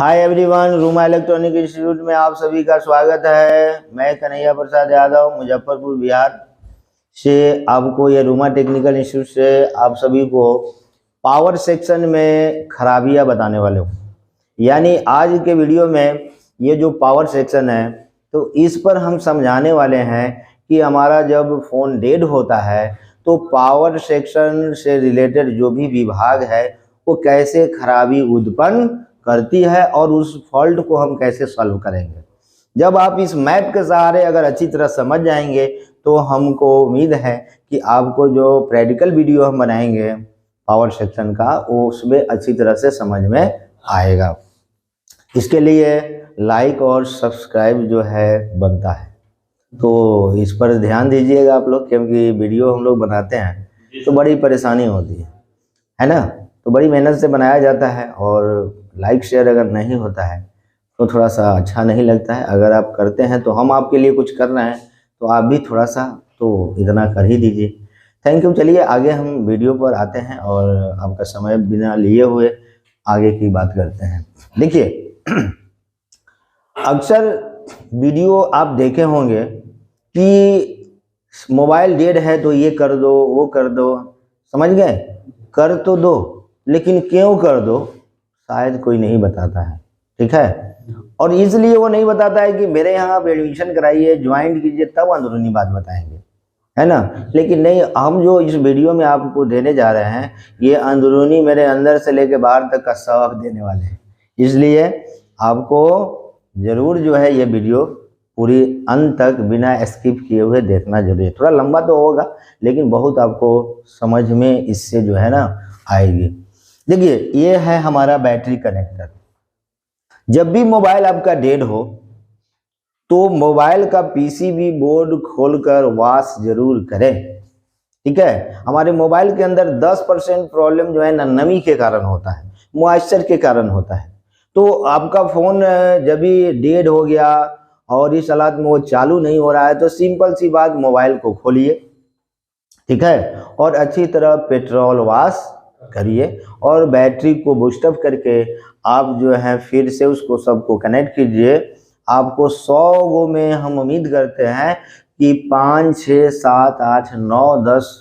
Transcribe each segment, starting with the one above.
Hi everyone, Ruma electronic institute में आप सभी का स्वागत है। मैं कन्हैया प्रसाद यादव मुजफ्फरपुर बिहार से आपको ये रूमा टेक्निकल इंस्टीट्यूट से आप सभी को पावर सेक्शन में खराबियां बताने वाले हूँ। यानी आज के वीडियो में ये जो पावर सेक्शन है तो इस पर हम समझाने वाले हैं कि हमारा जब फ़ोन डेड होता है तो पावर सेक्शन से रिलेटेड जो भी विभाग है वो कैसे खराबी उत्पन्न करती है और उस फॉल्ट को हम कैसे सॉल्व करेंगे। जब आप इस मैप के सहारे अगर अच्छी तरह समझ जाएंगे तो हमको उम्मीद है कि आपको जो प्रैक्टिकल वीडियो हम बनाएंगे पावर सेक्शन का वो उसमें अच्छी तरह से समझ में आएगा। इसके लिए लाइक और सब्सक्राइब जो है बनता है, तो इस पर ध्यान दीजिएगा आप लोग, क्योंकि वीडियो हम लोग बनाते हैं तो बड़ी परेशानी होती है ना। तो बड़ी मेहनत से बनाया जाता है और लाइक शेयर अगर नहीं होता है तो थोड़ा सा अच्छा नहीं लगता है। अगर आप करते हैं तो हम आपके लिए कुछ कर रहे हैं तो आप भी थोड़ा सा तो इतना कर ही दीजिए। Thank you. चलिए आगे हम वीडियो पर आते हैं और आपका समय बिना लिए हुए आगे की बात करते हैं। देखिए, अक्सर वीडियो आप देखे होंगे कि मोबाइल डेड है तो ये कर दो वो कर दो, समझ गए? कर तो दो, लेकिन क्यों कर दो शायद कोई नहीं बताता है, ठीक है। और इसलिए वो नहीं बताता है कि मेरे यहाँ आप एडमिशन कराइए, ज्वाइन कीजिए, तब अंदरूनी बात बताएंगे, है ना। लेकिन नहीं, हम जो इस वीडियो में आपको देने जा रहे हैं ये अंदरूनी मेरे अंदर से लेके बाहर तक का सबक देने वाले हैं। इसलिए आपको ज़रूर जो है ये वीडियो पूरी अंत तक बिना स्किप किए हुए देखना जरूरी है। थोड़ा लंबा तो होगा लेकिन बहुत आपको समझ में इससे जो है ना आएगी। देखिए, ये है हमारा बैटरी कनेक्टर। जब भी मोबाइल आपका डेड हो तो मोबाइल का पीसीबी बोर्ड खोलकर वॉश जरूर करें, ठीक है। हमारे मोबाइल के अंदर 10% प्रॉब्लम जो है ना नमी के कारण होता है, मॉइस्चर के कारण होता है। तो आपका फ़ोन जब भी डेड हो गया और इस हालात में वो चालू नहीं हो रहा है तो सिंपल सी बात, मोबाइल को खोलिए, ठीक है, और अच्छी तरह पेट्रोल वॉश करिए और बैटरी को बूस्टअप करके आप जो है फिर से उसको सबको कनेक्ट कीजिए। आपको 100 गो में हम उम्मीद करते हैं कि 5, 6, 7, 8, 9, 10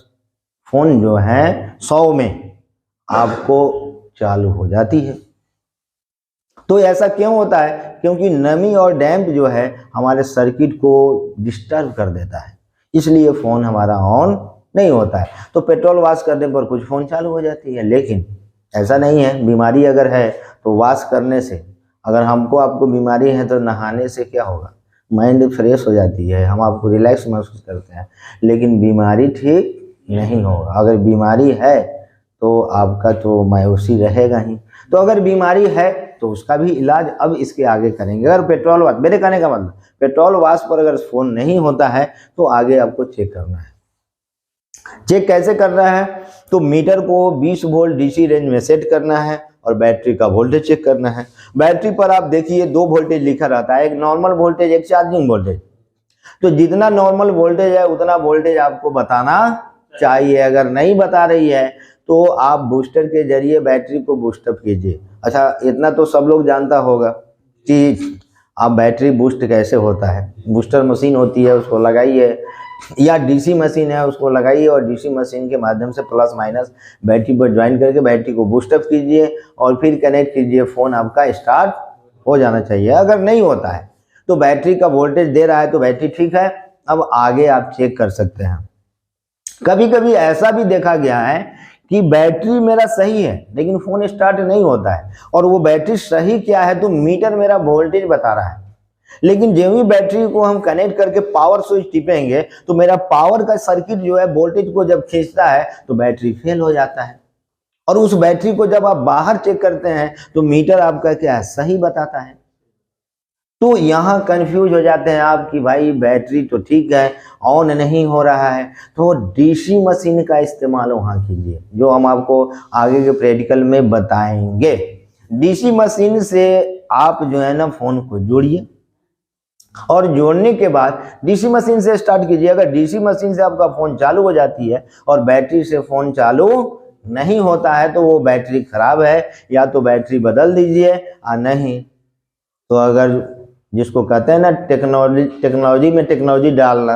फ़ोन जो हैं 100 में आपको चालू हो जाती है। तो ऐसा क्यों होता है? क्योंकि नमी और डैम्प जो है हमारे सर्किट को डिस्टर्ब कर देता है, इसलिए फ़ोन हमारा ऑन नहीं होता है। तो पेट्रोल वॉश करने पर कुछ फ़ोन चालू हो जाती है, लेकिन ऐसा नहीं है। बीमारी अगर है तो वॉश करने से, अगर हमको आपको बीमारी है तो नहाने से क्या होगा, माइंड फ्रेश हो जाती है, हम आपको रिलैक्स महसूस करते हैं, लेकिन बीमारी ठीक नहीं होगा। अगर बीमारी है तो आपका तो मायूसी रहेगा ही। तो अगर बीमारी है तो उसका भी इलाज अब इसके आगे करेंगे। अगर पेट्रोल वॉश, मेरे कहने का मतलब पेट्रोल वॉश पर अगर फ़ोन नहीं होता है तो आगे आपको चेक करना है। चेक कैसे करना है? तो मीटर को 20 वोल्ट डीसी रेंज में सेट करना है और बैटरी का वोल्टेज चेक करना है। बैटरी पर आप देखिए 2 वोल्टेज लिखा रहता है, एक नॉर्मल वोल्टेज, एक चार्जिंग वोल्टेज। तो जितना नॉर्मल वोल्टेज है उतना वोल्टेज आपको बताना चाहिए। अगर नहीं बता रही है तो आप बूस्टर के जरिए बैटरी को बूस्टअप कीजिए। अच्छा, इतना तो सब लोग जानता होगा कि आप बैटरी बूस्ट कैसे होता है। बूस्टर मशीन होती है, उसको लगाइए, या डीसी मशीन है उसको लगाइए और डीसी मशीन के माध्यम से प्लस माइनस बैटरी पर ज्वाइन करके बैटरी को बूस्टअप कीजिए और फिर कनेक्ट कीजिए। फ़ोन आपका स्टार्ट हो जाना चाहिए। अगर नहीं होता है तो बैटरी का वोल्टेज दे रहा है तो बैटरी ठीक है, अब आगे आप चेक कर सकते हैं। कभी कभी ऐसा भी देखा गया है कि बैटरी मेरा सही है लेकिन फ़ोन स्टार्ट नहीं होता है, और वो बैटरी सही क्या है तो मीटर मेरा वोल्टेज बता रहा है, लेकिन जो ही बैटरी को हम कनेक्ट करके पावर स्विच टिपेंगे तो मेरा पावर का सर्किट जो है वोल्टेज को जब खींचता है तो बैटरी फेल हो जाता है। और उस बैटरी को जब आप बाहर चेक करते हैं तो मीटर आपका क्या है, सही बताता है। तो यहाँ कंफ्यूज हो जाते हैं आप कि भाई बैटरी तो ठीक है, ऑन नहीं हो रहा है। तो डीसी मशीन का इस्तेमाल वहाँ कीजिए, जो हम आपको आगे के प्रैक्टिकल में बताएंगे। डीसी मशीन से आप जो है ना फ़ोन को जोड़िए और जोड़ने के बाद डीसी मशीन से स्टार्ट कीजिए। अगर डीसी मशीन से आपका फ़ोन चालू हो जाती है और बैटरी से फ़ोन चालू नहीं होता है तो वो बैटरी खराब है, या तो बैटरी बदल दीजिए और नहीं तो अगर जिसको कहते हैं ना टेक्नोलॉजी में टेक्नोलॉजी डालना,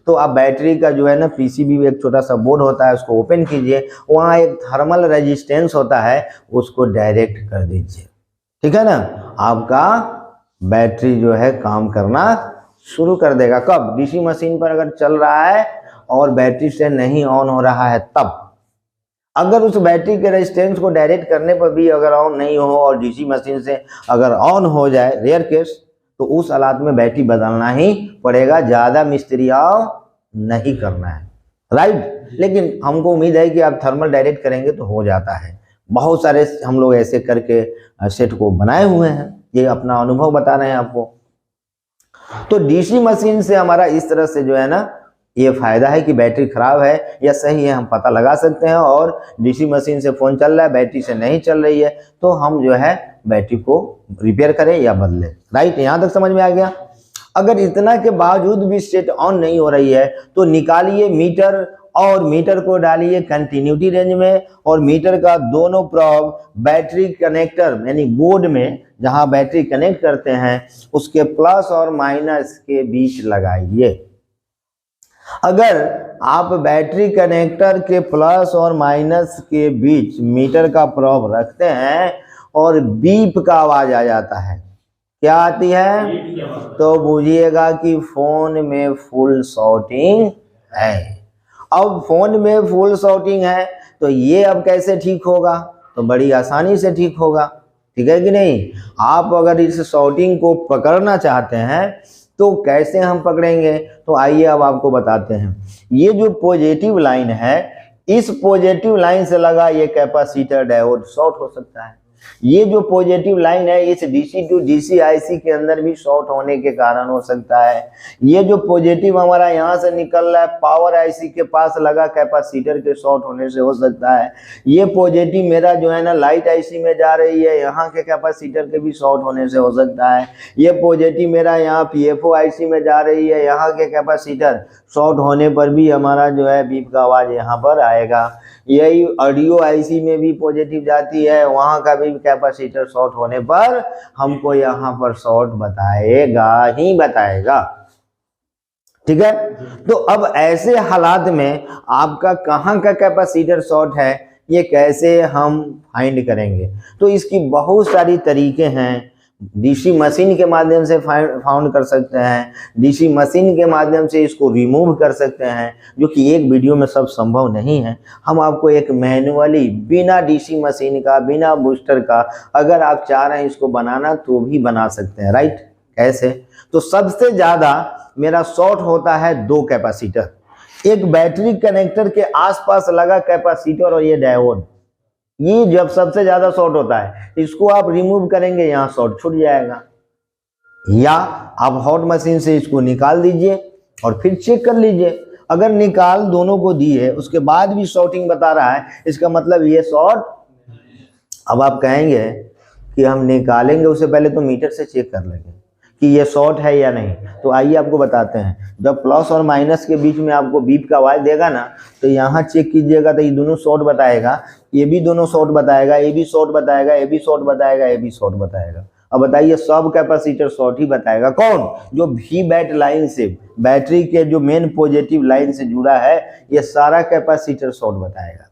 तो आप बैटरी का जो है ना पीसीबी एक छोटा सा बोर्ड होता है, उसको ओपन कीजिए, वहाँ एक थर्मल रेजिस्टेंस होता है, उसको डायरेक्ट कर दीजिए, ठीक है ना। आपका बैटरी जो है काम करना शुरू कर देगा। कब? डीसी मशीन पर अगर चल रहा है और बैटरी से नहीं ऑन हो रहा है तब। अगर उस बैटरी के रेजिस्टेंस को डायरेक्ट करने पर भी अगर ऑन नहीं हो और डीसी मशीन से अगर ऑन हो जाए, रेयर केस, तो उस हालात में बैटरी बदलना ही पड़ेगा, ज़्यादा मिस्त्रियाँ नहीं करना है, राइट। लेकिन हमको उम्मीद है कि आप थर्मल डायरेक्ट करेंगे तो हो जाता है। बहुत सारे हम लोग ऐसे करके सेट को बनाए हुए हैं, ये अपना अनुभव बता रहे हैं आपको। तो डीसी मशीन से हमारा इस तरह से जो है ना ये फायदा है कि बैटरी खराब है या सही है हम पता लगा सकते हैं, और डीसी मशीन से फोन चल रहा है, बैटरी से नहीं चल रही है, तो हम जो है बैटरी को रिपेयर करें या बदलें, राइट। यहाँ तक समझ में आ गया। अगर इतना के बावजूद भी सेट ऑन नहीं हो रही है तो निकालिए मीटर और मीटर को डालिए कंटिन्यूटी रेंज में, और मीटर का दोनों प्रोब बैटरी कनेक्टर यानी बोर्ड में जहां बैटरी कनेक्ट करते हैं उसके प्लस और माइनस के बीच लगाइए। अगर आप बैटरी कनेक्टर के प्लस और माइनस के बीच मीटर का प्रोब रखते हैं और बीप का आवाज आ जाता है, क्या आती है, तो बुझिएगा कि फोन में फुल शॉर्टिंग है। अब फोन में फुल शॉर्टिंग है तो ये अब कैसे ठीक होगा, तो बड़ी आसानी से ठीक होगा, ठीक है कि नहीं। आप अगर इस शॉर्टिंग को पकड़ना चाहते हैं तो कैसे हम पकड़ेंगे, तो आइए अब आपको बताते हैं। ये जो पॉजिटिव लाइन है, इस पॉजिटिव लाइन से लगा ये कैपेसिटर डायोड शॉर्ट हो सकता है। ये जो पॉजिटिव लाइन है इस डीसी टू डीसी आईसी के अंदर भी शॉर्ट होने के कारण हो सकता है। ये जो पॉजिटिव हमारा यहाँ से निकल रहा है पावर आईसी के पास लगा कैपेसिटर के शॉर्ट होने से हो सकता है। ये पॉजिटिव मेरा जो है ना लाइट आईसी में जा रही है, यहाँ के कैपेसिटर के भी शॉर्ट होने से हो सकता है। ये पॉजिटिव मेरा यहाँ पीएफओ आईसी में जा रही है, यहाँ के कैपेसिटर शॉर्ट होने पर भी हमारा जो है बीप का आवाज यहाँ पर आएगा। यही ऑडियो आईसी में भी पॉजिटिव जाती है, वहां का भी कैपेसिटर शॉर्ट होने पर हमको यहाँ पर शॉर्ट बताएगा ही बताएगा, ठीक है। तो अब ऐसे हालात में आपका कहाँ का कैपेसिटर शॉर्ट है ये कैसे हम फाइंड करेंगे, तो इसकी बहुत सारी तरीके हैं। डीसी मशीन के माध्यम से फाउंड कर सकते हैं, डीसी मशीन के माध्यम से इसको रिमूव कर सकते हैं, जो कि एक वीडियो में सब संभव नहीं है। हम आपको एक मैनुअली बिना डीसी मशीन का, बिना बूस्टर का, अगर आप चाह रहे हैं इसको बनाना तो भी बना सकते हैं, राइट। कैसे, तो सबसे ज़्यादा मेरा शॉर्ट होता है दो कैपेसिटर, एक बैटरी कनेक्टर के आसपास लगा कैपेसिटर और ये डायोड, ये जब सबसे ज्यादा शॉर्ट होता है इसको आप रिमूव करेंगे यहाँ शॉर्ट छूट जाएगा। या आप हॉट मशीन से इसको निकाल दीजिए और फिर चेक कर लीजिए, अगर निकाल दोनों को दिए उसके बाद भी शॉर्टिंग बता रहा है इसका मतलब ये शॉर्ट। अब आप कहेंगे कि हम निकालेंगे उससे पहले तो मीटर से चेक कर लेंगे कि ये शॉर्ट है या नहीं, तो आइए आपको बताते हैं। जब प्लस और माइनस के बीच में आपको बीप का आवाज देगा ना, तो यहाँ चेक कीजिएगा तो ये दोनों शॉर्ट बताएगा, ये भी दोनों शॉर्ट बताएगा, ये भी शॉर्ट बताएगा, ये भी शॉर्ट बताएगा, ये भी शॉर्ट बताएगा। अब बताइए सब कैपेसिटर शॉर्ट ही बताएगा। कौन? जो वी बैट लाइन से, बैटरी के जो मेन पॉजिटिव लाइन से जुड़ा है, ये सारा कैपेसिटर शॉर्ट बताएगा,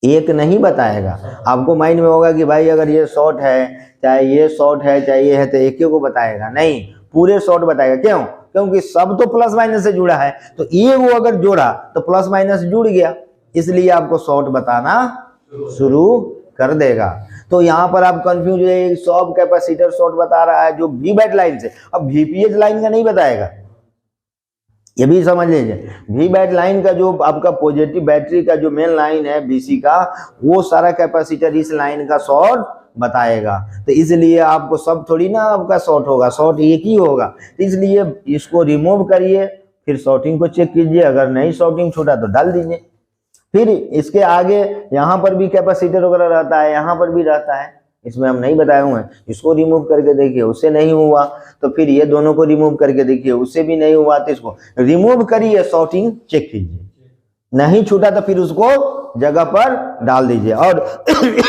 एक नहीं बताएगा। आपको माइंड में होगा कि भाई अगर ये शॉर्ट है, चाहे ये शॉर्ट है, चाहे ये है, तो एक ही को बताएगा, नहीं, पूरे शॉर्ट बताएगा। क्यों? क्योंकि सब तो प्लस माइनस से जुड़ा है, तो ये वो अगर जोड़ा तो प्लस माइनस जुड़ गया, इसलिए आपको शॉर्ट बताना शुरू कर देगा। तो यहाँ पर आप कंफ्यूज है, सब कैपेसिटर शॉर्ट बता रहा है जो वी बैट लाइन से, अब वीपीएच लाइन का नहीं बताएगा, ये भी समझ लीजिए। वी बैट लाइन का जो आपका पॉजिटिव बैटरी का जो मेन लाइन है बीसी का, वो सारा कैपेसिटर इस लाइन का शॉर्ट बताएगा। तो इसलिए आपको सब थोड़ी ना आपका शॉर्ट होगा, शॉर्ट एक ही होगा, तो इसलिए इसको रिमूव करिए, फिर शॉर्टिंग को चेक कीजिए, अगर नहीं शॉर्टिंग छूटा तो डाल दीजिए। फिर इसके आगे यहाँ पर भी कैपेसिटर वगैरह रहता है, यहाँ पर भी रहता है, इसमें हम नहीं बताए हुए हैं, इसको रिमूव करके देखिए, उससे नहीं हुआ तो फिर ये दोनों को रिमूव करके देखिए, उससे भी नहीं हुआ तो इसको रिमूव करिए, शॉर्टिंग चेक कीजिए, नहीं छूटा तो फिर उसको जगह पर डाल दीजिए। और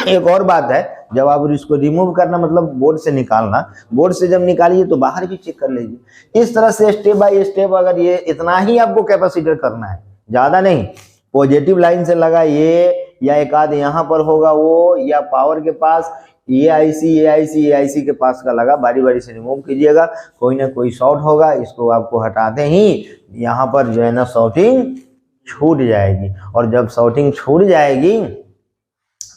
एक और बात है, जब आप इसको रिमूव करना मतलब बोर्ड से निकालना, बोर्ड से जब निकालिए तो बाहर भी चेक कर लीजिए। इस तरह से स्टेप बाय स्टेप अगर ये इतना ही आपको कैपेसिटर करना है, ज़्यादा नहीं, पॉजिटिव लाइन से लगा ये, या एक आध यहाँ पर होगा वो, या पावर के पास ये आईसी के पास का लगा, बारी बारी से रिमूव कीजिएगा। कोई ना कोई शॉर्ट होगा, इसको आपको हटाते ही यहाँ पर जो है ना शॉर्टिंग छूट जाएगी। और जब शॉर्टिंग छूट जाएगी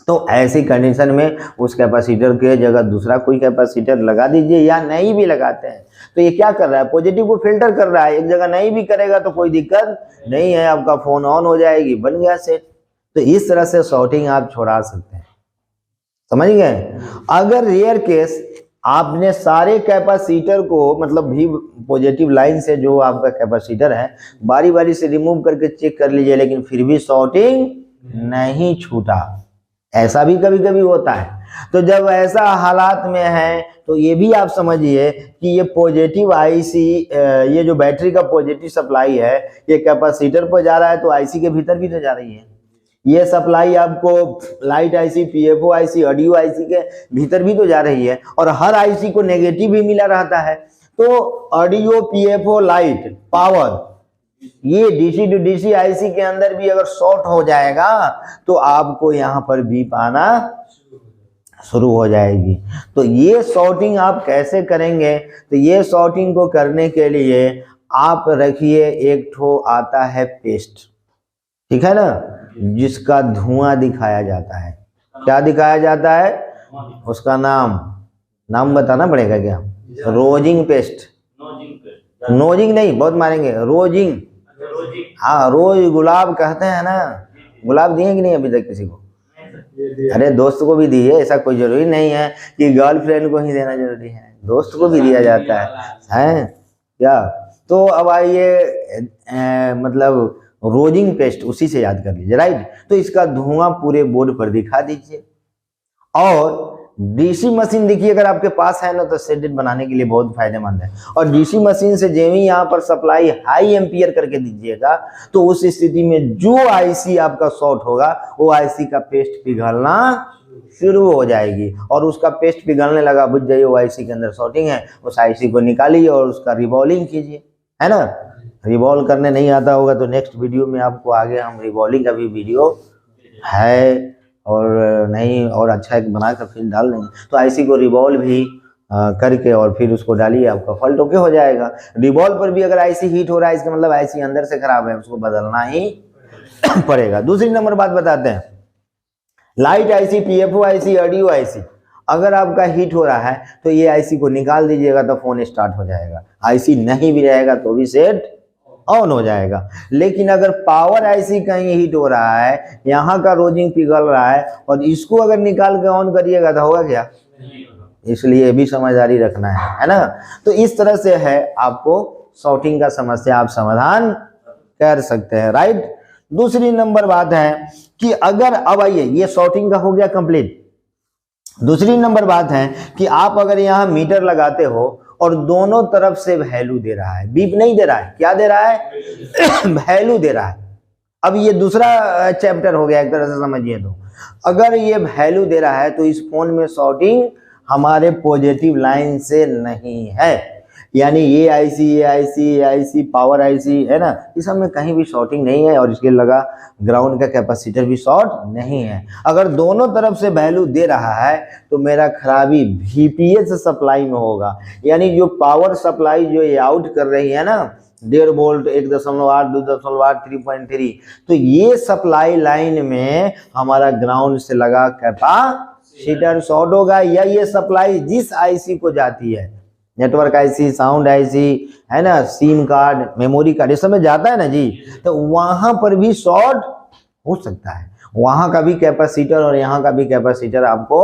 तो ऐसी कंडीशन में उस कैपेसिटर के जगह दूसरा कोई कैपेसिटर लगा दीजिए, या नहीं भी लगाते हैं तो ये क्या कर रहा है, पॉजिटिव को फिल्टर कर रहा है। एक जगह नहीं भी करेगा तो कोई दिक्कत नहीं है, आपका फोन ऑन हो जाएगी, बन गया सेट। तो इस तरह से शॉर्टिंग आप छोड़ा सकते हैं, समझ गए। अगर रेयर केस आपने सारे कैपेसिटर को मतलब भी पॉजिटिव लाइन से जो आपका कैपेसिटर है बारी बारी से रिमूव करके चेक कर लीजिए, लेकिन फिर भी शॉर्टिंग नहीं छूटा, ऐसा भी कभी कभी होता है। तो जब ऐसा हालात में है तो ये भी आप समझिए कि ये पॉजिटिव आईसी, ये जो बैटरी का पॉजिटिव सप्लाई है ये कैपेसिटर पर जा रहा है तो आईसी के भीतर भी तो जा रही है। ये सप्लाई आपको light IC, PFO IC, audio IC के भीतर भी तो जा रही है, और हर आईसी को नेगेटिव भी मिला रहता है। तो ऑडियो, पीएफओ, लाइट, पावर, ये डीसी टू डीसी आईसी के अंदर भी अगर शॉर्ट हो जाएगा तो आपको यहाँ पर बीप आना शुरू हो जाएगी। तो ये शॉर्टिंग आप कैसे करेंगे, तो ये शॉर्टिंग को करने के लिए आप रखिए एक ठो आता है पेस्ट, ठीक है ना, जिसका धुआं दिखाया जाता है। क्या दिखाया जाता है, उसका नाम बताना पड़ेगा क्या, रोजिंग पेस्ट, नोजिंग नहीं, बहुत मारेंगे, रोजिंग। हाँ, रोज गुलाब कहते हैं ना, गुलाब दिए कि नहीं अभी तक किसी को? अरे दोस्त को भी दिए, ऐसा कोई जरूरी नहीं है कि गर्लफ्रेंड को ही देना जरूरी है, दोस्त को भी दिया जाता है क्या। तो अब आइए मतलब रोजिंग पेस्ट, उसी से याद कर लीजिए, राइट। तो इसका धुआं पूरे बोर्ड पर दिखा दीजिए। और डीसी मशीन देखिए अगर आपके पास है ना तो शेडेड बनाने के लिए बहुत फायदेमंद है। और डीसी मशीन से जब ही यहाँ पर सप्लाई हाई एम्पियर करके दीजिएगा तो उस स्थिति में जो आईसी आपका शॉर्ट होगा वो आईसी का पेस्ट पिघलना शुरू हो जाएगी, और उसका पेस्ट पिघलने लगा, बुझ जाइए वो आईसी के अंदर शॉर्टिंग है। उस आईसी को निकालिए और उसका रिवॉल्विंग कीजिए, है ना। रिवॉल्व करने नहीं आता होगा तो नेक्स्ट वीडियो में आपको आगे हम रिवॉल्विंग का भी वीडियो है और नहीं, और अच्छा एक बना कर फिर डाल देंगे। तो आईसी को रिवॉल्व भी करके और फिर उसको डालिए, आपका फॉल्ट ओके हो जाएगा। रिवॉल्व पर भी अगर आईसी हीट हो रहा है इसका मतलब आईसी अंदर से खराब है, उसको बदलना ही पड़ेगा। दूसरी नंबर बात बताते हैं, light IC, PFO IC, audio IC, अगर आपका हीट हो रहा है तो ये आईसी को निकाल दीजिएगा तो फोन स्टार्ट हो जाएगा। आईसी नहीं भी रहेगा तो भी सेट ऑन हो जाएगा। लेकिन अगर पावर आईसी कहीं हीट हो रहा है, यहाँ का रोजिंग पिघल रहा है और इसको अगर निकाल के ऑन करिएगा तो होगा क्या, इसलिए भी समझदारी रखना है ना। तो इस तरह से है, आपको शॉर्टिंग का समस्या आप समाधान कर सकते हैं, राइट। दूसरी नंबर बात है कि अगर, अब आइए ये शॉर्टिंग का हो गया कंप्लीट। दूसरी नंबर बात है कि आप अगर यहाँ मीटर लगाते हो और दोनों तरफ से वैल्यू दे रहा है, बीप नहीं दे रहा है, क्या दे रहा है वैल्यू दे रहा है। अब ये दूसरा चैप्टर हो गया एक तरह से समझिए। तो अगर ये वैल्यू दे रहा है तो इस फोन में शॉर्टिंग हमारे पॉजिटिव लाइन से नहीं है, यानी ये आईसी पावर आईसी है ना, इस सब में कहीं भी शॉर्टिंग नहीं है, और इसके लगा ग्राउंड का कैपेसिटर भी शॉर्ट नहीं है। अगर दोनों तरफ से वैल्यू दे रहा है तो मेरा खराबी वीपीएस सप्लाई में होगा, यानी जो पावर सप्लाई जो ये आउट कर रही है ना 1.5 वोल्ट, 1.8, 2.8, 3.3, तो ये सप्लाई लाइन में हमारा ग्राउंड से लगा कैपेसिटर शॉर्ट होगा। या ये सप्लाई जिस आईसी को जाती है, नेटवर्क आईसी, साउंड आईसी है ना, सिम कार्ड, मेमोरी कार्ड, ये सब में जाता है ना जी, तो वहां पर भी शॉर्ट हो सकता है। वहां का भी कैपेसिटर और यहाँ का भी कैपेसिटर आपको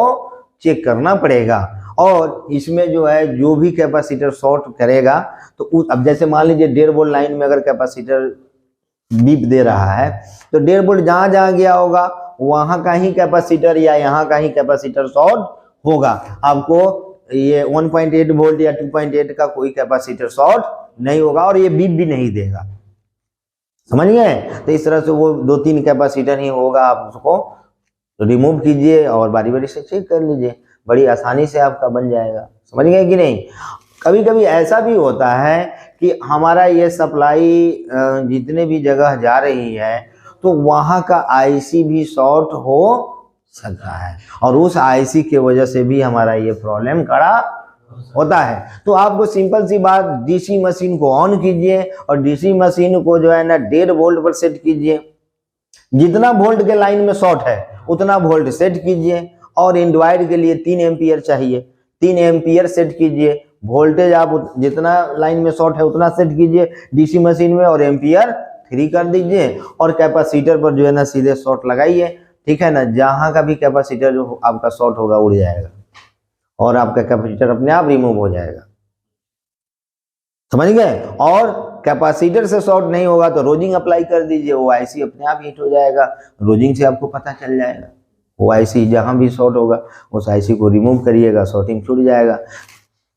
चेक करना पड़ेगा। और इसमें जो है जो भी कैपेसिटर शॉर्ट करेगा तो अब जैसे मान लीजिए 1.5 वोल्ट लाइन में अगर कैपेसिटर बीप दे रहा है तो 1.5 वोल्ट जहां जहां गया होगा वहां का ही कैपेसिटर या यहाँ का ही कैपेसिटर शॉर्ट होगा। आपको ये 1.8 वोल्ट या 2.8 का कोई कैपेसिटर शॉर्ट नहीं होगा और ये बीप भी नहीं देगा, समझ गए। तो इस तरह से वो 2-3 कैपेसिटर ही होगा, आप उसको तो रिमूव कीजिए और बारी बारी से चेक कर लीजिए, बड़ी आसानी से आपका बन जाएगा। समझ गए कि नहीं? कभी कभी ऐसा भी होता है कि हमारा ये सप्लाई जितने भी जगह जा रही है तो वहाँ का आईसी भी शॉर्ट हो सकता है और उस आईसी के वजह से भी हमारा ये प्रॉब्लम खड़ा होता है। तो आपको सिंपल सी बात, डीसी मशीन को ऑन कीजिए और डीसी मशीन को जो है ना 1.5 वोल्ट पर सेट कीजिए। जितना वोल्ट के लाइन में शॉर्ट है उतना वोल्ट सेट कीजिए और एंड्रॉइड के लिए 3 एम्पियर चाहिए, 3 एम्पियर सेट कीजिए। वोल्टेज आप जितना लाइन में शॉर्ट है उतना सेट कीजिए डीसी मशीन में और एम्पियर 3 कर दीजिए और कैपेसिटर पर जो है ना सीधे शॉर्ट लगाइए। ठीक है ना? जहां का भी कैपेसिटर जो आपका शॉर्ट होगा उड़ जाएगा और आपका कैपेसिटर अपने आप रिमूव हो जाएगा। समझ गए? और कैपेसिटर से शॉर्ट नहीं होगा तो रोजिंग अप्लाई कर दीजिए, वो आईसी अपने आप हीट हो जाएगा। रोजिंग से आपको पता चल जाएगा। वो आईसी जहां भी शॉर्ट होगा उस आईसी को रिमूव करिएगा, शॉर्टिंग छूट जाएगा।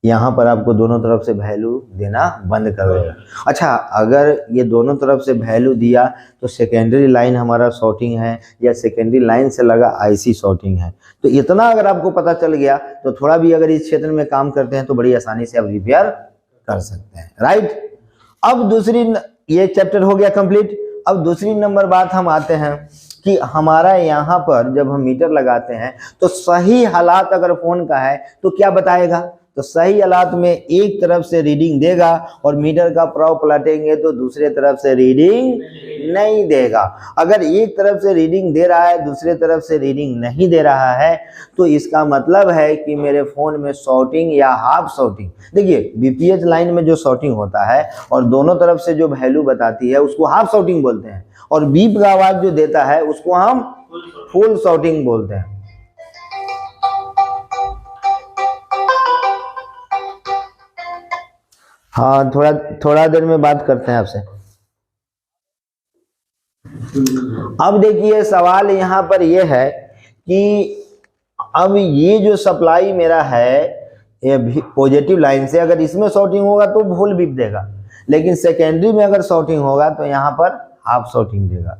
यहाँ पर आपको दोनों तरफ से वैल्यू देना बंद कर देगा। अच्छा, अगर ये दोनों तरफ से वैल्यू दिया तो सेकेंडरी लाइन हमारा शॉर्टिंग है या सेकेंडरी लाइन से लगा आईसी शॉर्टिंग है, तो इतना अगर आपको पता चल गया तो थोड़ा भी अगर इस क्षेत्र में काम करते हैं तो बड़ी आसानी से आप रिपेयर कर सकते हैं। राइट? अब दूसरी, ये चैप्टर हो गया कंप्लीट। अब दूसरी नंबर बात हम आते हैं कि हमारा यहाँ पर जब हम मीटर लगाते हैं तो सही हालात अगर फोन का है तो क्या बताएगा? तो सही हालात में एक तरफ से रीडिंग देगा और मीटर का प्रॉब पलटेंगे तो दूसरे तरफ से रीडिंग नहीं देगा। अगर एक तरफ से रीडिंग दे रहा है दूसरे तरफ से रीडिंग नहीं दे रहा है तो इसका मतलब है कि मेरे फोन में शॉर्टिंग या हाफ शॉर्टिंग। देखिए, बीपीएच लाइन में जो शॉर्टिंग होता है और दोनों तरफ से जो वैल्यू बताती है उसको हाफ शॉर्टिंग बोलते हैं और बीप का आवाज जो देता है उसको हम फुल शॉर्टिंग बोलते हैं। हाँ, थोड़ा देर में बात करते हैं आपसे। अब देखिए, सवाल यहाँ पर यह है कि अब ये जो सप्लाई मेरा है ये पॉजिटिव लाइन से, अगर इसमें शॉर्टिंग होगा तो फुल बीप देगा, लेकिन सेकेंडरी में अगर शॉर्टिंग होगा तो यहाँ पर हाफ शॉर्टिंग देगा।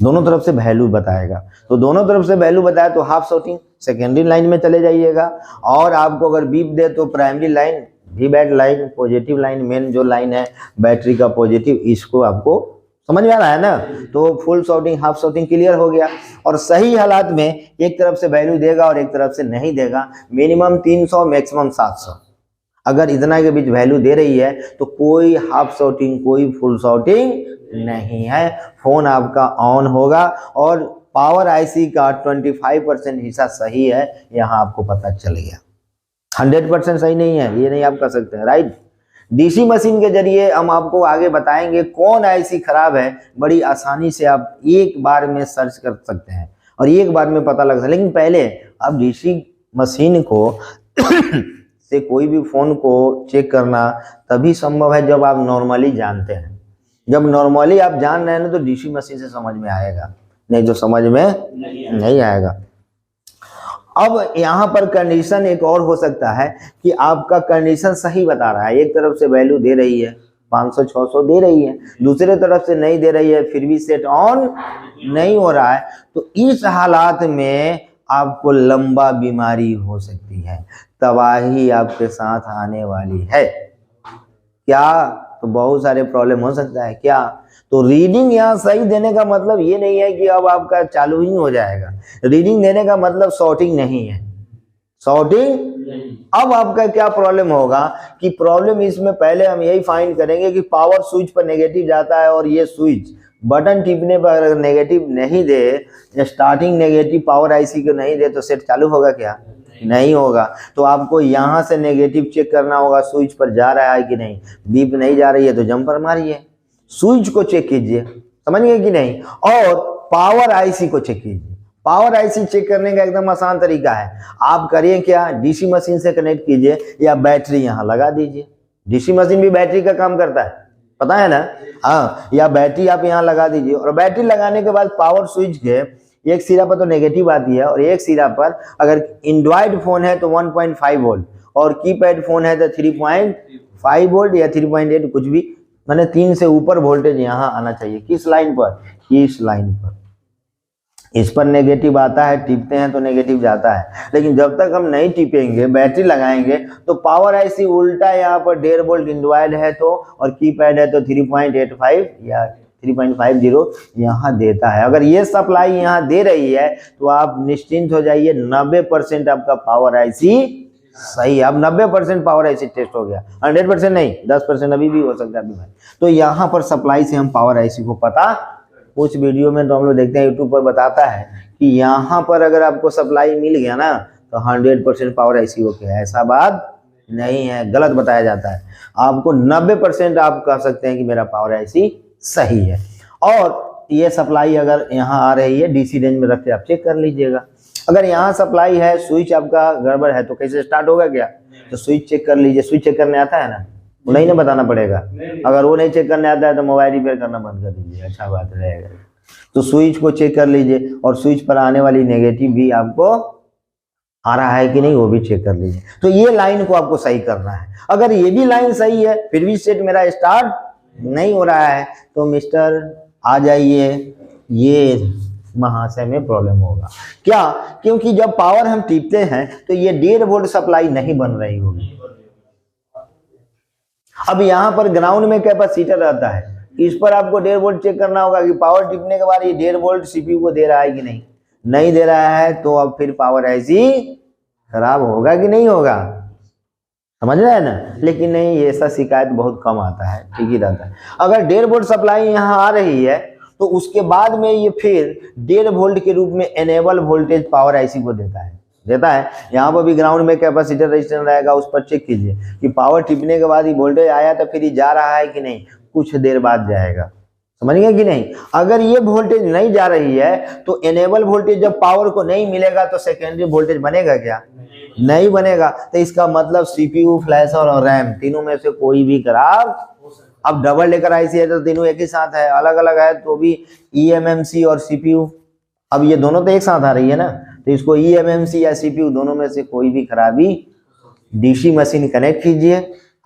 दोनों तरफ से वैल्यू बताएगा, तो दोनों तरफ से वैल्यू बताया तो हाफ शॉर्टिंग सेकेंडरी लाइन में चले जाइएगा। और आपको अगर बीप दे तो primary line, V bat line, positive line, main जो लाइन है बैटरी का पॉजिटिव, इसको आपको समझ में आ रहा है ना? तो full shorting half shorting clear हो गया। और सही हालात में एक तरफ से वैल्यू देगा और एक तरफ से नहीं देगा। मिनिमम 300 मैक्सिमम 700, अगर इतना के बीच वैल्यू दे रही है तो कोई हाफ शॉर्टिंग कोई फुल शॉर्टिंग नहीं है, फोन आपका ऑन होगा। और पावर आईसी का 25% हिस्सा सही है, यहाँ आपको पता चल गया। 100% सही नहीं है, ये नहीं आप कर सकते हैं। राइट? डीसी मशीन के जरिए हम आपको आगे बताएंगे कौन आईसी खराब है, बड़ी आसानी से आप एक बार में सर्च कर सकते हैं और एक बार में पता लग सकता है। लेकिन पहले आप डीसी मशीन को से कोई भी फोन को चेक करना तभी संभव है जब आप नॉर्मली जानते हैं। जब नॉर्मली आप जान रहे हैं ना तो डीसी मशीन से समझ में आएगा, नहीं तो समझ में नहीं आएगा। अब यहाँ पर कंडीशन एक और हो सकता है कि आपका कंडीशन सही बता रहा है, एक तरफ से वैल्यू दे रही है 500-600 दे रही है, दूसरे तरफ से नहीं दे रही है, फिर भी सेट ऑन नहीं हो रहा है, तो इस हालात में आपको लंबा बीमारी हो सकती है, तबाही आपके साथ आने वाली है। क्या? तो बहुत सारे प्रॉब्लम हो सकता है। क्या? तो रीडिंग यहाँ सही देने का मतलब ये नहीं है कि अब आपका चालू ही हो जाएगा। रीडिंग देने का मतलब शॉर्टिंग नहीं है, शॉर्टिंग। अब आपका क्या प्रॉब्लम होगा कि प्रॉब्लम इसमें पहले हम यही फाइंड करेंगे कि पावर स्विच पर नेगेटिव जाता है और ये स्विच बटन टिपने पर अगर नेगेटिव नहीं दे या स्टार्टिंग नेगेटिव पावर आईसी को नहीं दे तो सेट चालू होगा क्या? नहीं होगा। तो आपको यहाँ से नेगेटिव चेक करना होगा, स्विच पर जा रहा है कि नहीं। बीप नहीं जा रही है तो जंपर मारिए, स्विच को चेक कीजिए, समझ गए कि नहीं। और पावर आईसी को चेक कीजिए। पावर आईसी चेक करने का एकदम आसान तरीका है, आप करिए क्या, डीसी मशीन से कनेक्ट कीजिए या बैटरी यहाँ लगा दीजिए। डीसी मशीन भी बैटरी का काम करता है, पता है ना? हाँ, या बैटरी आप यहाँ लगा दीजिए और बैटरी लगाने के बाद पावर स्विच के एक सिरा पर तो नेगेटिव आती है और एक सिरा पर अगर एंड्रॉइड फोन है तो 1.5 वोल्ट और कीपैड फोन है तो 3.5 वोल्ट या 3.8, कुछ भी, मैंने 3 से ऊपर वोल्टेज यहाँ आना चाहिए। किस लाइन पर? इस लाइन पर। इस पर नेगेटिव आता है, टिपते हैं तो नेगेटिव जाता है, लेकिन जब तक हम नहीं टिपेंगे, बैटरी लगाएंगे तो पावर ऐसी उल्टा यहाँ पर 1.5 वोल्ट इंडवाइड है तो, और कीपैड है तो 3.85 या 3.50 यहाँ देता है। अगर ये सप्लाई यहाँ दे रही है तो आप निश्चिंत हो जाइए, 90% आपका पावर आईसी सही है। अब 90% पावर आईसी टेस्ट हो गया, 100% नहीं, 10% अभी भी हो सकता है अभी भाई। तो यहाँ पर सप्लाई से हम पावर आईसी को पता, कुछ वीडियो में तो हम लोग देखते हैं यूट्यूब पर बताता है कि यहाँ पर अगर आपको सप्लाई मिल गया ना तो 100% पावर आईसी ओके है, ऐसा बात नहीं है, गलत बताया जाता है। आपको 90% आप कह सकते हैं कि मेरा पावर आईसी सही है। और ये सप्लाई अगर यहाँ आ रही है डीसी रेंज में रख के आप चेक कर लीजिएगा। अगर यहाँ सप्लाई है, स्विच आपका गड़बड़ है तो कैसे स्टार्ट होगा क्या, तो स्विच चेक कर लीजिए। स्विच चेक करने आता है ना, नहीं ना बताना पड़ेगा। अगर वो नहीं चेक करने आता है तो मोबाइल रिपेयर करना बंद कर दीजिए, अच्छा बात रहेगा। तो स्विच को चेक कर लीजिए, और स्विच पर आने वाली नेगेटिव भी आपको आ रहा है कि नहीं वो भी चेक कर लीजिए। तो ये लाइन को आपको सही करना है। अगर ये भी लाइन सही है फिर भी सेट मेरा स्टार्ट नहीं हो रहा है तो मिस्टर आ जाइए, ये महाशय में प्रॉब्लम होगा। क्या, क्योंकि जब पावर हम टिपते हैं तो ये 1.5 वोल्ट सप्लाई नहीं बन रही होगी। अब यहाँ पर ग्राउंड में कैपेसिटर रहता है, इस पर आपको 1.5 वोल्ट चेक करना होगा कि पावर टिपने के बाद ये 1.5 वोल्ट सीपीयू को दे रहा है कि नहीं। नहीं दे रहा है तो अब फिर पावर आईसी खराब होगा कि नहीं होगा, समझ रहे हैं ना। लेकिन नहीं, ऐसा शिकायत बहुत कम आता है, ठीक ही रहता है। अगर 1.5 वोल्ट सप्लाई यहाँ आ रही है तो उसके बाद में ये फिर 1.5 वोल्ट के रूप में एनेबल वोल्टेज पावर आईसी को देता है। यहाँ पर भी ग्राउंड में कैपेसिटर रजिस्टेंस रहेगा, उस पर चेक कीजिए कि पावर टिपने के बाद ये वोल्टेज आया तो फिर ये जा रहा है कि नहीं, कुछ देर बाद जाएगा, समझ गए कि नहीं। अगर ये वोल्टेज नहीं जा रही है तो एनेबल वोल्टेज जब पावर को नहीं मिलेगा तो सेकेंडरी वोल्टेज बनेगा क्या, नहीं बनेगा। तो इसका मतलब सीपीयू, फ्लैशर और रैम तीनों में से कोई भी खराब। अब डबल लेकर आईसी है तो तीनों एक ही साथ है, अलग अलग है तो भी ईएमएमसी और सीपीयू, अब ये दोनों तो एक साथ आ रही है ना, तो इसको ईएमएमसी या सीपीयू दोनों में से कोई भी खराबी, डीसी मशीन कनेक्ट कीजिए।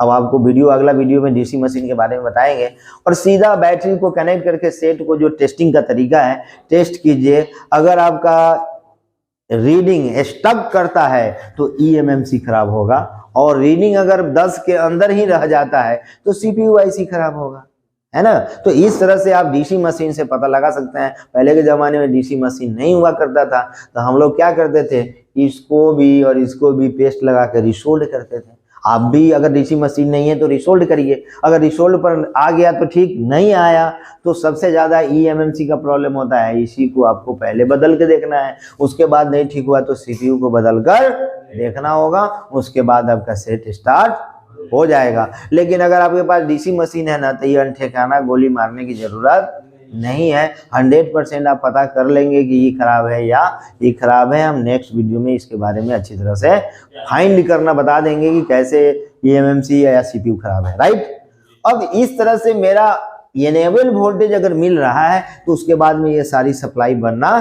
अब आपको अगला वीडियो में डीसी मशीन के बारे में बताएंगे, और सीधा बैटरी को कनेक्ट करके सेट को जो टेस्टिंग का तरीका है टेस्ट कीजिए। अगर आपका रीडिंग स्टक करता है तो ईएमएमसी खराब होगा, और रीडिंग अगर 10 के अंदर ही रह जाता है तो सीपीयू आईसी खराब होगा, है ना। तो इस तरह से आप डीसी मशीन से पता लगा सकते हैं। पहले के ज़माने में डीसी मशीन नहीं हुआ करता था तो हम लोग क्या करते थे, इसको भी और इसको भी पेस्ट लगा कर रिसोल्ड करते थे। आप भी अगर डीसी मशीन नहीं है तो रिसोल्ड करिए। अगर रिसोल्ड पर आ गया तो ठीक, नहीं आया तो सबसे ज़्यादा ईएमएमसी का प्रॉब्लम होता है। इसी को आपको पहले बदल के देखना है, उसके बाद नहीं ठीक हुआ तो सीपीयू को बदल कर देखना होगा, उसके बाद आपका सेट स्टार्ट हो जाएगा। लेकिन अगर आपके पास डीसी मशीन है ना तो ये ठिकाना गोली मारने की ज़रूरत नहीं है। 100% आप पता कर लेंगे कि ये खराब है या ये खराब है। हम नेक्स्ट वीडियो में इसके बारे में अच्छी तरह से फाइंड करना बता देंगे कि कैसे ईएमएमसी या सीपीयू खराब है, राइट। अब इस तरह से मेरा एनेबल वोल्टेज अगर मिल रहा है तो उसके बाद में ये सारी सप्लाई बनना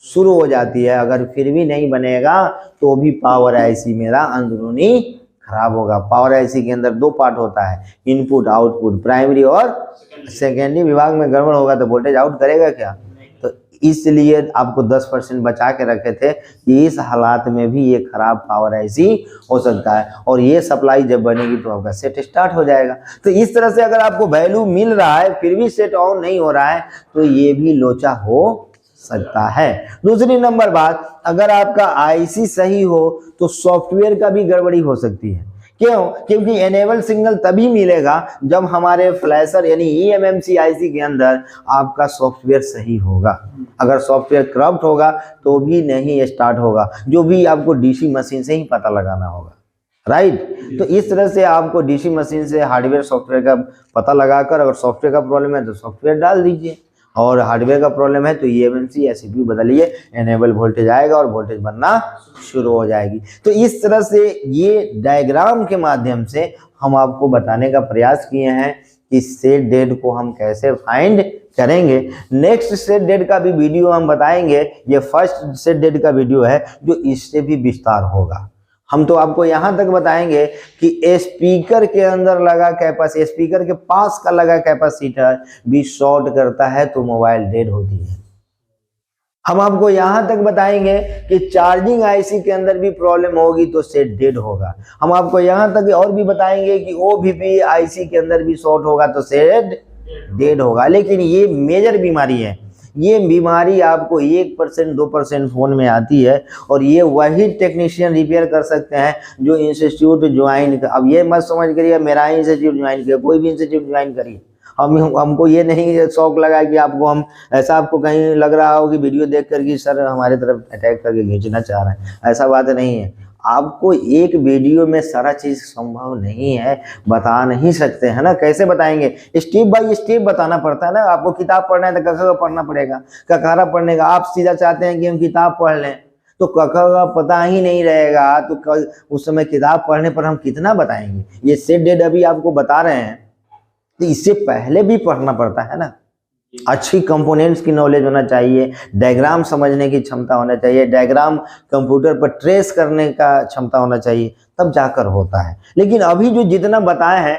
शुरू हो जाती है। अगर फिर भी नहीं बनेगा तो भी पावर आईसी मेरा अंदरूनी खराब होगा। पावर आईसी के अंदर 2 पार्ट होता है, इनपुट आउटपुट, प्राइमरी और सेकेंडरी। विभाग में गड़बड़ होगा तो वोल्टेज आउट करेगा क्या, तो इसलिए आपको 10% बचा के रखे थे कि इस हालात में भी ये खराब पावर आईसी हो सकता है, और ये सप्लाई जब बनेगी तो आपका सेट स्टार्ट हो जाएगा। तो इस तरह से अगर आपको वैल्यू मिल रहा है फिर भी सेट ऑन नहीं हो रहा है तो ये भी लोचा हो सकता है। दूसरी नंबर बात, अगर आपका आईसी सही हो तो सॉफ्टवेयर का भी गड़बड़ी हो सकती है। क्यों, क्योंकि एनेबल सिग्नल तभी मिलेगा जब हमारे फ्लैशर यानी ईएमएमसी आईसी के अंदर आपका सॉफ्टवेयर सही होगा। अगर सॉफ्टवेयर करप्ट होगा तो भी नहीं स्टार्ट होगा, जो भी आपको डीसी मशीन से ही पता लगाना होगा, राइट। तो इस तरह से आपको डीसी मशीन से हार्डवेयर सॉफ्टवेयर का पता लगाकर, अगर सॉफ्टवेयर का प्रॉब्लम है तो सॉफ्टवेयर डाल दीजिए, और हार्डवेयर का प्रॉब्लम है तो ईएमएमसी या सीपीयू बदलिए, एनेबल वोल्टेज आएगा और वोल्टेज बनना शुरू हो जाएगी। तो इस तरह से ये डायग्राम के माध्यम से हम आपको बताने का प्रयास किए हैं कि सेट डेट को हम कैसे फाइंड करेंगे। नेक्स्ट सेट डेट का भी वीडियो हम बताएंगे। ये फर्स्ट सेट डेट का वीडियो है जो इससे भी विस्तार होगा। हम तो आपको यहाँ तक बताएंगे कि स्पीकर के अंदर लगा कैपेसिटर, स्पीकर के पास का लगा कैपेसिटर भी शॉर्ट करता है तो मोबाइल डेड होती है। हम आपको यहाँ तक बताएंगे कि चार्जिंग आईसी के अंदर भी प्रॉब्लम होगी तो सेट डेड होगा। हम आपको यहाँ तक और भी बताएंगे कि ओवीपी आईसी के अंदर भी शॉर्ट होगा तो सेट डेड होगा। लेकिन ये मेजर बीमारी है, ये बीमारी आपको 1% 2% फोन में आती है और ये वही टेक्नीशियन रिपेयर कर सकते हैं जो इंस्टीट्यूट ज्वाइन कर। अब ये मत समझ करिए मेरा इंस्टीट्यूट ज्वाइन किया, कोई भी इंस्टीट्यूट ज्वाइन करिए। हमको ये नहीं शौक लगा कि आपको हम ऐसा आपको कहीं लग रहा हो कि वीडियो देख कर कि सर हमारे तरफ अटैक करके खींचना चाह रहे हैं, ऐसा बात नहीं है। आपको एक वीडियो में सारा चीज संभव नहीं है, बता नहीं सकते है ना। कैसे बताएंगे? स्टेप बाय स्टेप बताना पड़ता है ना। आपको किताब पढ़ना है तो कखा पढ़ना पड़ेगा, ककारा पढ़ने का। आप सीधा चाहते हैं कि हम किताब पढ़ लें तो कखा का पता ही नहीं रहेगा तो उस समय किताब पढ़ने पर हम कितना बताएंगे। ये सेट डेड अभी आपको बता रहे हैं तो इससे पहले भी पढ़ना पड़ता है ना। अच्छी कंपोनेंट्स की नॉलेज होना चाहिए, डायग्राम समझने की क्षमता होना चाहिए, डायग्राम कंप्यूटर पर ट्रेस करने का क्षमता होना चाहिए, तब जाकर होता है। लेकिन अभी जो जितना बताया है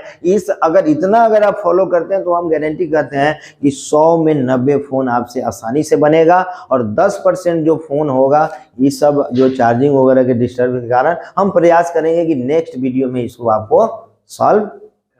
अगर आप फॉलो करते हैं तो हम गारंटी करते हैं कि 100 में 90 फोन आपसे आसानी से बनेगा और 10% जो फोन होगा ये सब जो चार्जिंग वगैरह के डिस्टर्ब के कारण हम प्रयास करेंगे कि नेक्स्ट वीडियो में इसको आपको सॉल्व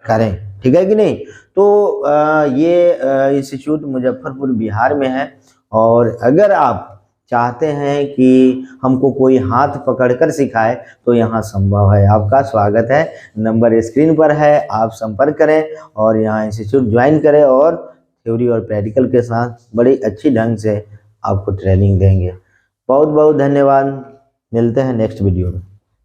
करें, ठीक है कि नहीं। तो ये इंस्टीट्यूट मुजफ्फरपुर बिहार में है और अगर आप चाहते हैं कि हमको कोई हाथ पकड़कर सिखाए तो यहाँ संभव है। आपका स्वागत है, नंबर स्क्रीन पर है, आप संपर्क करें और यहाँ इंस्टीट्यूट ज्वाइन करें और थ्योरी और प्रैक्टिकल के साथ बड़ी अच्छी ढंग से आपको ट्रेनिंग देंगे। बहुत बहुत धन्यवाद, मिलते हैं नेक्स्ट वीडियो में।